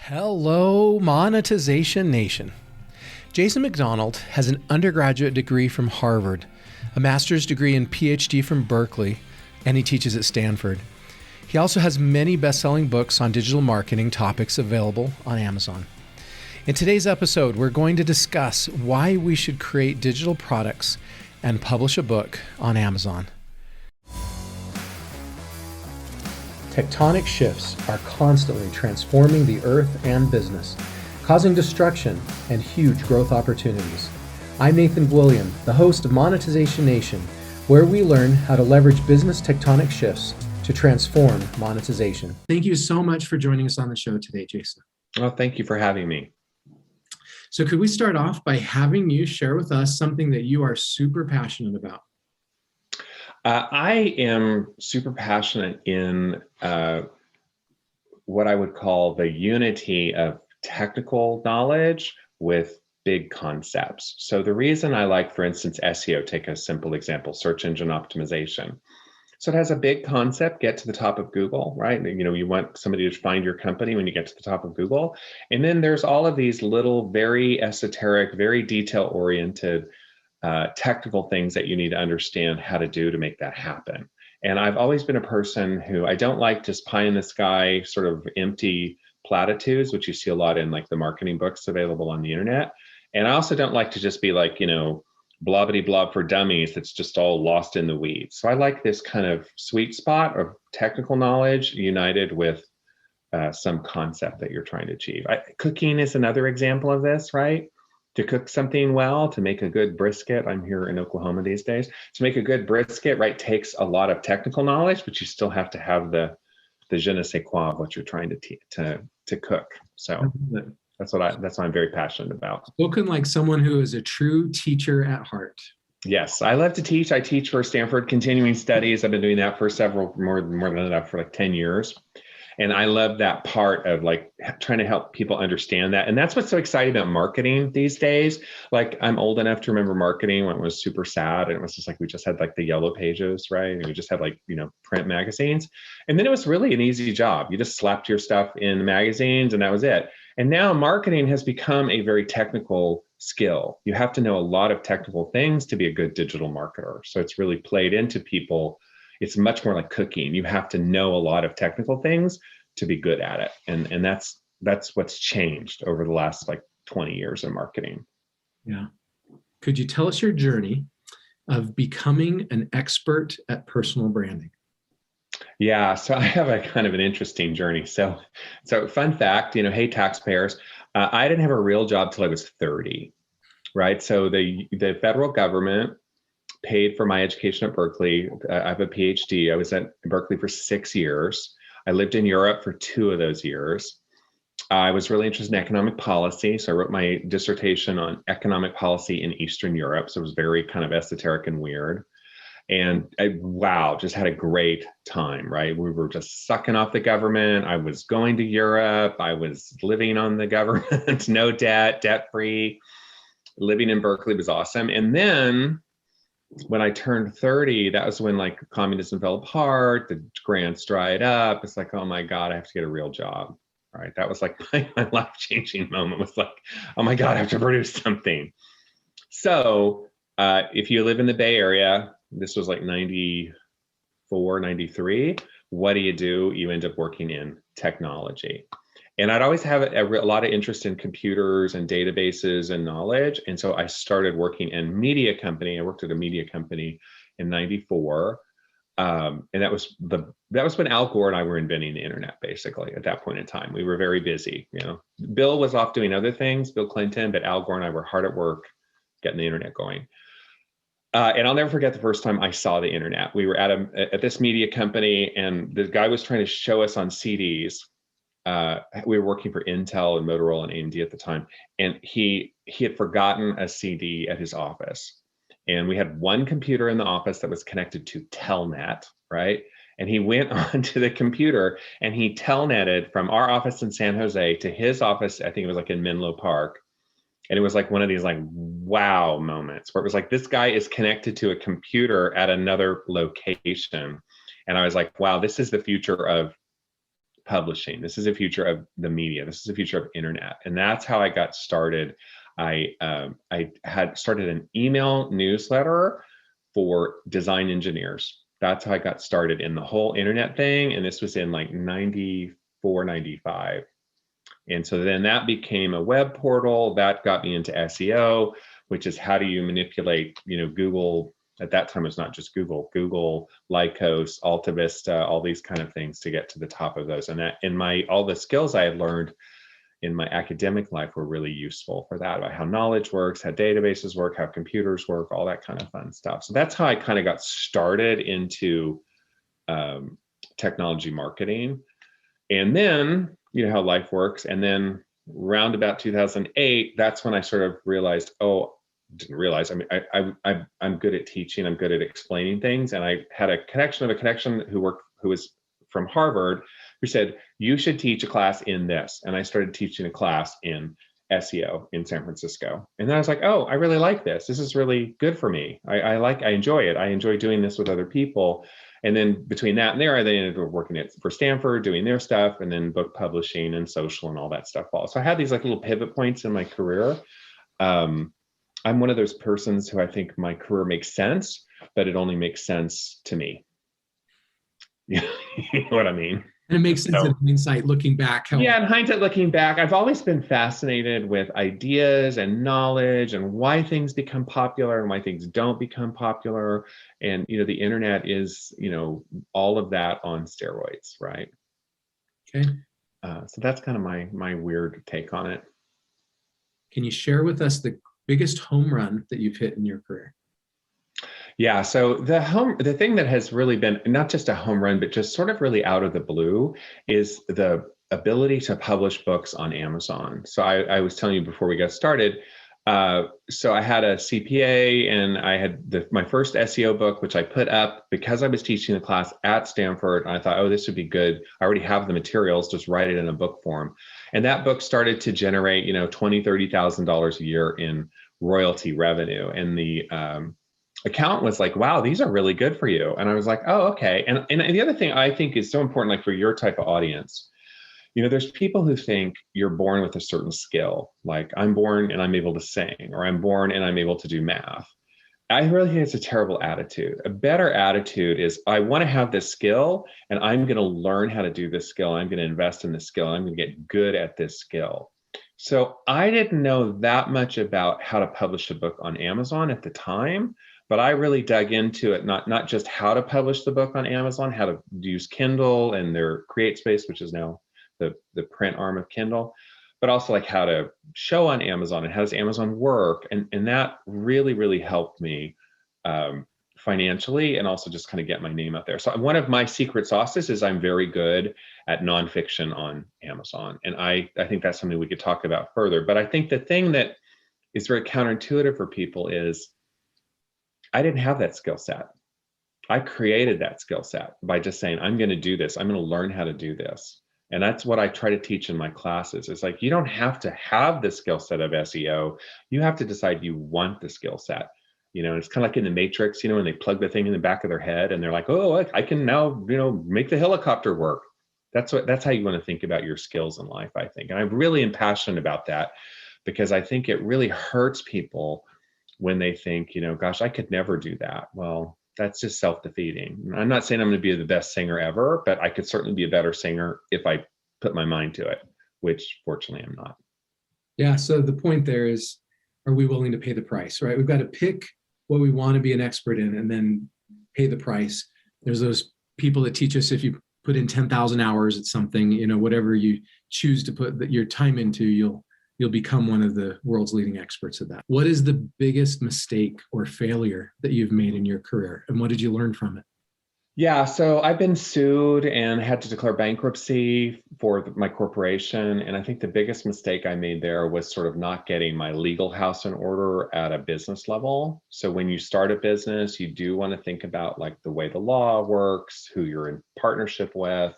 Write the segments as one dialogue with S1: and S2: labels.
S1: Hello, Monetization Nation. Jason McDonald has an undergraduate degree from Harvard, a master's degree and Ph.D. from Berkeley, and he teaches at Stanford. He also has many best-selling books on digital marketing topics available on Amazon. In today's episode, we're going to discuss why we should create digital products and publish a book on Amazon. Tectonic shifts are constantly transforming the earth and business, causing destruction and huge growth opportunities. I'm Nathan William, the host of Monetization Nation, where we learn how to leverage business tectonic shifts to transform monetization. Thank you so much for joining us on the show today, Jason.
S2: Well, thank you for having me.
S1: So could we start off by having you share with us something that you are super passionate about?
S2: I am super passionate in what I would call the unity of technical knowledge with big concepts. So the reason I like, for instance, SEO, take a simple example, search engine optimization. So it has a big concept, get to the top of Google, right? You want somebody to find your company when you get to the top of Google. And then there's all of these little, very esoteric, very detail-oriented technical things that you need to understand how to do to make that happen. And I've always been a person who I don't like just pie in the sky sort of empty platitudes, which you see a lot in like the marketing books available on the internet. And I also don't like to just be like, blobbity blob for dummies that's just all lost in the weeds. So I like this kind of sweet spot of technical knowledge united with some concept that you're trying to achieve. Cooking is another example of this, right? To cook something well, to make a good brisket, I'm here in Oklahoma these days, to make a good brisket, right, takes a lot of technical knowledge, but you still have to have the je ne sais quoi of what you're trying to cook. So that's what I'm very passionate about.
S1: Spoken like someone who is a true teacher at heart.
S2: Yes, I love to teach. I teach for Stanford Continuing Studies. I've been doing that for more than that for like 10 years. And I love that part of like trying to help people understand that. And that's what's so exciting about marketing these days. Like I'm old enough to remember marketing when it was super sad. And it was just like, we just had like the yellow pages, right? And we just had like, print magazines. And then it was really an easy job. You just slapped your stuff in magazines and that was it. And now marketing has become a very technical skill. You have to know a lot of technical things to be a good digital marketer. So it's really played into people. It's much more like cooking. You have to know a lot of technical things to be good at it. And that's what's changed over the last like 20 years in marketing.
S1: Yeah. Could you tell us your journey of becoming an expert at personal branding?
S2: Yeah, so I have a kind of an interesting journey. So fun fact, hey, taxpayers, I didn't have a real job till I was 30, right? So the federal government paid for my education at Berkeley. I have a Ph.D. I was at Berkeley for 6 years. I lived in Europe for 2 of those years. I was really interested in economic policy. So I wrote my dissertation on economic policy in Eastern Europe. So it was very kind of esoteric and weird. And just had a great time, right? We were just sucking off the government. I was going to Europe. I was living on the government, no debt, debt-free. Living in Berkeley was awesome. And then when I turned 30, that was when like communism fell apart, the grants dried up. It's like, oh my God, I have to get a real job, right? That was like my life-changing moment. Was like, oh my God, I have to produce something. So if you live in the Bay Area, this was like 94, 93, what do? You end up working in technology. And I'd always have a lot of interest in computers and databases and knowledge. And so I started working in media company. I worked at a media company in 94. And that was when Al Gore and I were inventing the internet, basically, at that point in time. We were very busy. Bill was off doing other things, Bill Clinton, but Al Gore and I were hard at work getting the internet going. And I'll never forget the first time I saw the internet. We were at this media company, and the guy was trying to show us on CDs. We were working for Intel and Motorola and AMD at the time, and he had forgotten a CD at his office. And we had one computer in the office that was connected to Telnet, right? And he went onto the computer and he telnetted from our office in San Jose to his office, I think it was like in Menlo Park. And it was like one of these like wow moments where it was like, this guy is connected to a computer at another location. And I was like, wow, this is the future of publishing. This is the future of the media. This is the future of internet. And that's how I got started. I had started an email newsletter for design engineers. That's how I got started in the whole internet thing. And this was in like 94, 95. And so then that became a web portal that got me into SEO, which is how do you manipulate, Google. At that time, it was not just Google, Lycos, Alta Vista, all these kind of things to get to the top of those. And that all the skills I had learned in my academic life were really useful for that, about how knowledge works, how databases work, how computers work, all that kind of fun stuff. So that's how I kind of got started into technology marketing. And then, how life works. And then around about 2008, that's when I sort of realized, didn't realize, I'm good at teaching, I'm good at explaining things. And I had a connection who was from Harvard, who said, you should teach a class in this. And I started teaching a class in SEO in San Francisco. And then I was like, oh, I really like this. This is really good for me. I enjoy it. I enjoy doing this with other people. And then between that and there, I then ended up working for Stanford, doing their stuff, and then book publishing and social and all that stuff. So I had these like little pivot points in my career. I'm one of those persons who I think my career makes sense, but it only makes sense to me. You know what I mean?
S3: And it makes sense in hindsight, looking back.
S2: Yeah, in hindsight, looking back, I've always been fascinated with ideas and knowledge and why things become popular and why things don't become popular. And, the internet is, all of that on steroids, right?
S3: Okay.
S2: So that's kind of my weird take on it.
S3: Can you share with us the biggest home run that you've hit in your career?
S2: Yeah, so the thing that has really been not just a home run, but just sort of really out of the blue is the ability to publish books on Amazon. So I was telling you before we got started, so I had a CPA and I had my first SEO book, which I put up because I was teaching the class at Stanford. And I thought, oh, this would be good. I already have the materials, just write it in a book form. And that book started to generate, $20,000, $30,000 a year in royalty revenue. And the account was like, wow, these are really good for you. And I was like, oh, okay. And the other thing I think is so important, like for your type of audience, there's people who think you're born with a certain skill. Like I'm born and I'm able to sing, or I'm born and I'm able to do math. I really think it's a terrible attitude. A better attitude is I want to have this skill and I'm going to learn how to do this skill. I'm going to invest in this skill. I'm going to get good at this skill. So I didn't know that much about how to publish a book on Amazon at the time, but I really dug into it, not just how to publish the book on Amazon, how to use Kindle and their CreateSpace, which is now the print arm of Kindle, but also like how to show on Amazon and how does Amazon work. And that really, really helped me financially and also just kind of get my name out there. So one of my secret sauces is I'm very good at nonfiction on Amazon. And I think that's something we could talk about further. But I think the thing that is very counterintuitive for people is I didn't have that skill set. I created that skill set by just saying, I'm going to do this. I'm going to learn how to do this. And that's what I try to teach in my classes. It's like, you don't have to have the skill set of SEO. You have to decide you want the skill set. It's kind of like in the Matrix, when they plug the thing in the back of their head and they're like, oh, I can now, make the helicopter work. That's how you want to think about your skills in life, I think. And I really am passionate about that because I think it really hurts people when they think, gosh, I could never do that. Well, that's just self-defeating. I'm not saying I'm going to be the best singer ever, but I could certainly be a better singer if I put my mind to it, which fortunately I'm not.
S3: Yeah. So the point there is, are we willing to pay the price, right? We've got to pick what we want to be an expert in and then pay the price. There's those people that teach us if you put in 10,000 hours at something, whatever you choose to put your time into, you'll become one of the world's leading experts at that. What is the biggest mistake or failure that you've made in your career? And what did you learn from it?
S2: Yeah, so I've been sued and had to declare bankruptcy for my corporation. And I think the biggest mistake I made there was sort of not getting my legal house in order at a business level. So when you start a business, you do want to think about like the way the law works, who you're in partnership with.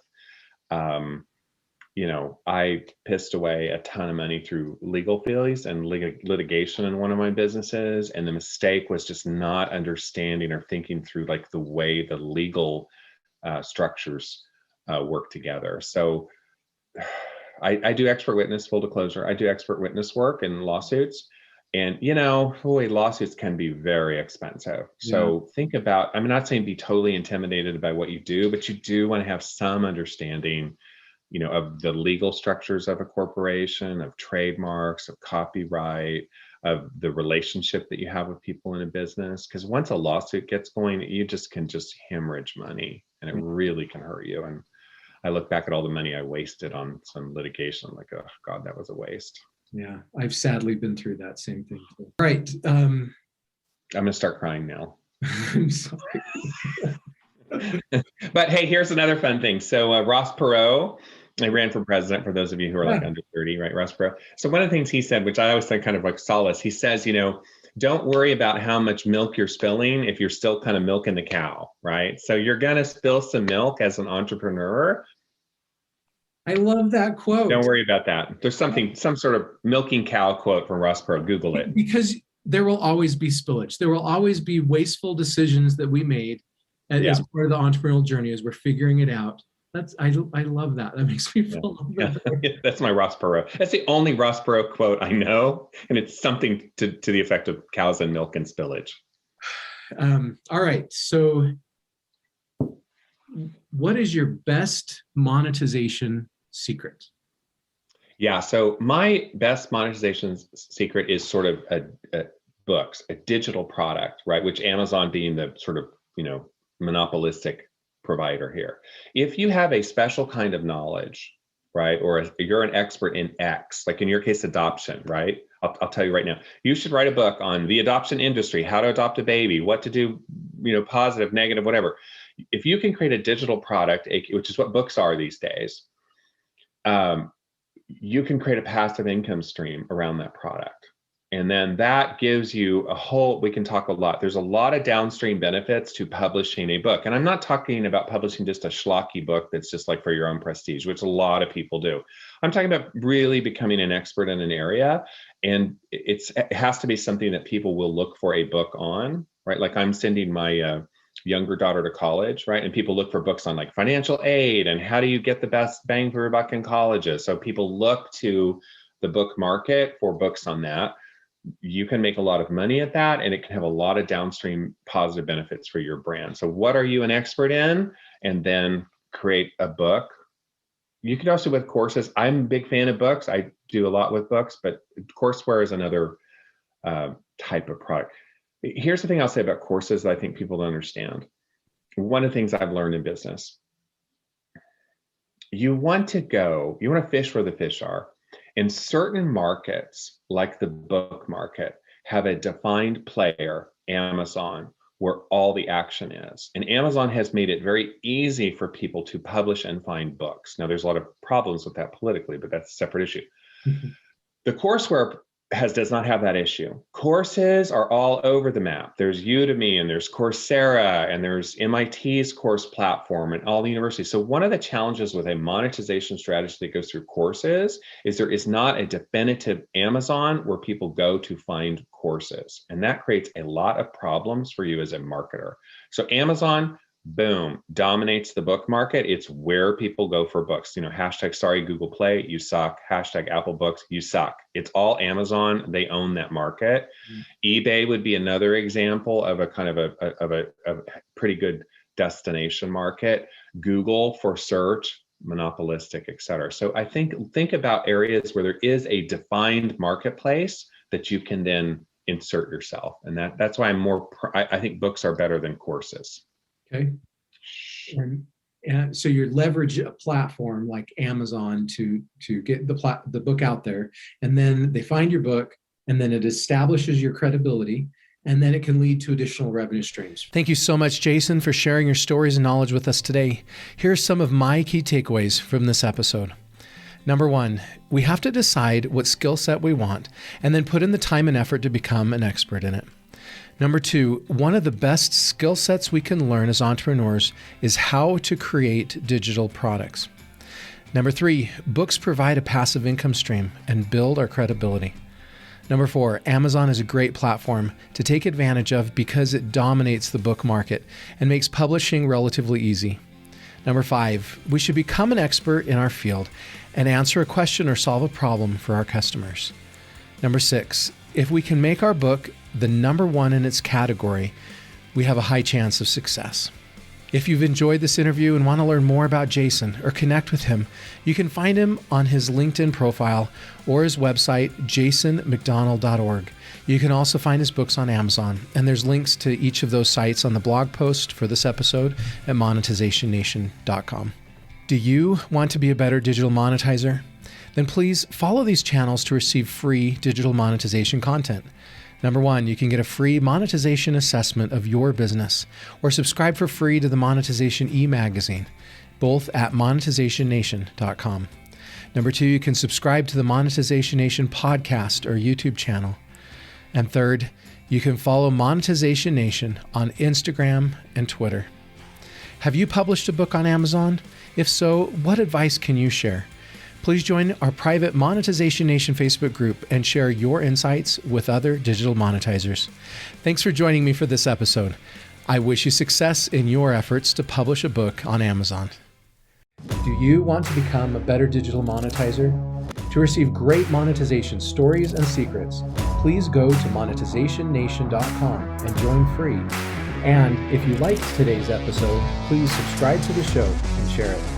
S2: I pissed away a ton of money through legal fees and litigation in one of my businesses. And the mistake was just not understanding or thinking through like the way the legal structures work together. So I do expert witness, full disclosure. I do expert witness work in lawsuits. And, boy, lawsuits can be very expensive. So think about, I'm not saying be totally intimidated by what you do, but you do want to have some understanding, of the legal structures of a corporation, of trademarks, of copyright, of the relationship that you have with people in a business. Because once a lawsuit gets going, you can hemorrhage money, and it really can hurt you. And I look back at all the money I wasted on some litigation. I'm like, oh God, that was a waste.
S3: Yeah, I've sadly been through that same thing too. Right.
S2: I'm gonna start crying now.
S3: I'm sorry.
S2: But hey, here's another fun thing. So Ross Perot, I ran for president, for those of you who are like under 30, right? Ross Perot. So one of the things he said, which I always think kind of like solace, he says, don't worry about how much milk you're spilling if you're still kind of milking the cow, right? So you're gonna spill some milk as an entrepreneur.
S3: I love that quote.
S2: Don't worry about that. There's some sort of milking cow quote from Ross Perot. Google it.
S3: Because there will always be spillage. There will always be wasteful decisions that we made as part of the entrepreneurial journey as we're figuring it out. I love that. That makes me feel
S2: That's my Ross Perot. That's the only Ross Perot quote I know. And it's something to the effect of cows and milk and spillage.
S3: All right. So what is your best monetization secret?
S2: Yeah. So my best monetization secret is sort of a books, a digital product, right? Which Amazon being the sort of, monopolistic provider here. If you have a special kind of knowledge, right? Or you're an expert in X, like in your case, adoption, right? I'll tell you right now, you should write a book on the adoption industry, how to adopt a baby, what to do, positive, negative, whatever. If you can create a digital product, which is what books are these days, you can create a passive income stream around that product. And then that gives you we can talk a lot. There's a lot of downstream benefits to publishing a book. And I'm not talking about publishing just a schlocky book that's just like for your own prestige, which a lot of people do. I'm talking about really becoming an expert in an area. And it has to be something that people will look for a book on, right? Like I'm sending my younger daughter to college, right? And people look for books on like financial aid and how do you get the best bang for your buck in colleges. So people look to the book market for books on that. You can make a lot of money at that, and it can have a lot of downstream positive benefits for your brand. So what are you an expert in? And then create a book. You can also with courses. I'm a big fan of books. I do a lot with books, but courseware is another type of product. Here's the thing I'll say about courses that I think people don't understand. One of the things I've learned in business, you want to fish where the fish are. In certain markets, like the book market, have a defined player, Amazon, where all the action is. And Amazon has made it very easy for people to publish and find books. Now, there's a lot of problems with that politically, but that's a separate issue. Mm-hmm. The courseware does not have that issue. Courses are all over the map. There's Udemy and there's Coursera and there's MIT's course platform and all the universities. So one of the challenges with a monetization strategy that goes through courses is there is not a definitive Amazon where people go to find courses. And that creates a lot of problems for you as a marketer. So Amazon, boom, dominates the book market. It's where people go for books. Hashtag sorry, Google Play, you suck. Hashtag Apple Books, you suck. It's all Amazon. They own that market. Mm-hmm. eBay would be another example of a kind of a pretty good destination market. Google for search, monopolistic, et cetera. So I think about areas where there is a defined marketplace that you can then insert yourself. And that's why I think books are better than courses.
S3: Okay. And so you leverage a platform like Amazon to get the book out there, and then they find your book, and then it establishes your credibility, and then it can lead to additional revenue streams.
S1: Thank you so much, Jason, for sharing your stories and knowledge with us today. Here are some of my key takeaways from this episode. Number one, we have to decide what skill set we want, and then put in the time and effort to become an expert in it. Number two, one of the best skill sets we can learn as entrepreneurs is how to create digital products. Number three, books provide a passive income stream and build our credibility. Number four, Amazon is a great platform to take advantage of because it dominates the book market and makes publishing relatively easy. Number 5, we should become an expert in our field and answer a question or solve a problem for our customers. Number 6, if we can make our book the number 1 in its category, we have a high chance of success. If you've enjoyed this interview and want to learn more about Jason or connect with him, you can find him on his LinkedIn profile or his website, jasonmcdonald.org. You can also find his books on Amazon, and there's links to each of those sites on the blog post for this episode at monetizationnation.com. Do you want to be a better digital monetizer? Then please follow these channels to receive free digital monetization content. Number 1, you can get a free monetization assessment of your business, or subscribe for free to the Monetization e-magazine, both at monetizationnation.com. Number 2, you can subscribe to the Monetization Nation podcast or YouTube channel. And third, you can follow Monetization Nation on Instagram and Twitter. Have you published a book on Amazon? If so, what advice can you share? Please join our private Monetization Nation Facebook group and share your insights with other digital monetizers. Thanks for joining me for this episode. I wish you success in your efforts to publish a book on Amazon. Do you want to become a better digital monetizer? To receive great monetization stories and secrets, please go to monetizationnation.com and join free. And if you liked today's episode, please subscribe to the show and share it.